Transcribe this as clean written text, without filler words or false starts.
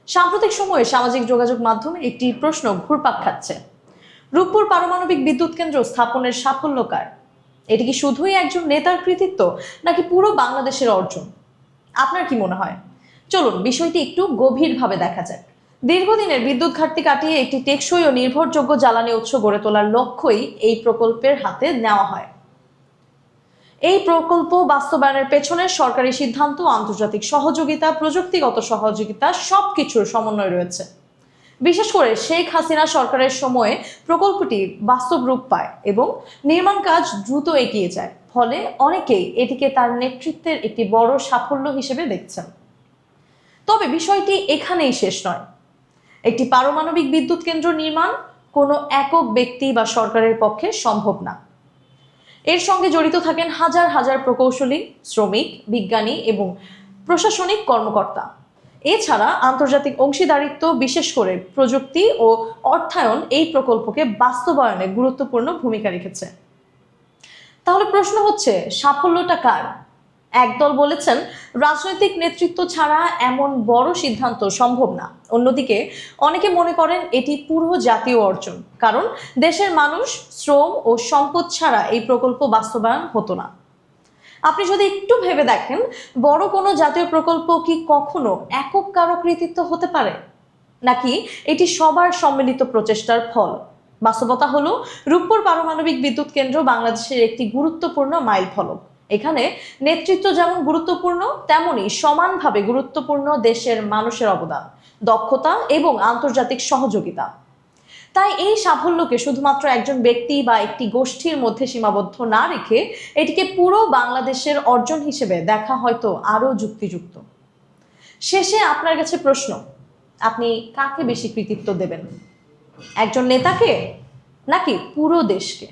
সাম্প্রতিক সময়ে সামাজিক যোগাযোগ মাধ্যমে একটি প্রশ্ন ঘুরপাক খাচ্ছে। রূপপুর পারমাণবিক বিদ্যুৎ কেন্দ্র স্থাপনের সাফল্য কার? এটি কি শুধুই একজন নেতার কৃতিত্ব নাকি পুরো বাংলাদেশের অর্জন? আপনার কি মনে হয়? চলুন বিষয়টি একটু গভীরভাবে দেখা যাক। দীর্ঘদিনের বিদ্যুৎ ঘাটতি কাটিয়ে একটি টেকসই ও নির্ভরযোগ্য জ্বালানি উৎস গড়ে তোলার লক্ষ্যই এই প্রকল্পের হাতে নেওয়া হয়। এই প্রকল্প বাস্তবায়নের পেছনে সরকারি সিদ্ধান্ত, আন্তর্জাতিক সহযোগিতা, প্রযুক্তিগত সহযোগিতা সবকিছুর সমন্বয় রয়েছে। বিশেষ করে শেখ হাসিনা সরকারের সময়ে প্রকল্পটি বাস্তব রূপ পায় এবং নির্মাণ কাজ দ্রুত এগিয়ে যায়। ফলে অনেকেই এটিকে তার নেতৃত্বের একটি বড় সাফল্য হিসেবে দেখছেন। তবে বিষয়টি এখানেই শেষ নয়। একটি পারমাণবিক বিদ্যুৎ কেন্দ্র নির্মাণ কোনো একক ব্যক্তি বা সরকারের পক্ষে সম্ভব না। এর সঙ্গে জড়িত থাকেন হাজার হাজার প্রকৌশলী, শ্রমিক, বিজ্ঞানী এবং প্রশাসনিক কর্মকর্তা। এছাড়া আন্তর্জাতিক অংশীদারিত্ব, বিশেষ করে প্রযুক্তি ও অর্থায়ন এই প্রকল্পকে বাস্তবায়নে গুরুত্বপূর্ণ ভূমিকা রেখেছে। তাহলে প্রশ্ন হচ্ছে, সাফল্যটা কার? একদল বলেছেন রাজনৈতিক নেতৃত্ব ছাড়া এমন বড় সিদ্ধান্ত সম্ভব না। অন্যদিকে অনেকে মনে করেন এটি পুরো জাতীয় অর্জন, কারণ দেশের মানুষ, শ্রম ও সম্পদ ছাড়া এই প্রকল্প বাস্তবায়ন হতো না। আপনি যদি একটু ভেবে দেখেন, বড় কোনো জাতীয় প্রকল্প কি কখনো একক কারো কৃতিত্ব হতে পারে, নাকি এটি সবার সম্মিলিত প্রচেষ্টার ফল? বাস্তবতা হলো, রূপপুর পারমাণবিক বিদ্যুৎ কেন্দ্র বাংলাদেশের একটি গুরুত্বপূর্ণ মাইল ফলক। এখানে নেতৃত্ব যেমন গুরুত্বপূর্ণ, তেমনি সমানভাবে গুরুত্বপূর্ণ দেশের মানুষের অবদান, দক্ষতা এবং আন্তর্জাতিক সহযোগিতা। তাই এই সাফল্যকে শুধুমাত্র একজন ব্যক্তি বা একটি গোষ্ঠীর মধ্যে সীমাবদ্ধ না রেখে এটিকে পুরো বাংলাদেশের অর্জন হিসেবে দেখা হয়তো আরো যুক্তিযুক্ত। শেষে আপনার কাছে প্রশ্ন, আপনি কাকে বেশি কৃতিত্ব দেবেন? একজন নেতাকে নাকি পুরো দেশকে?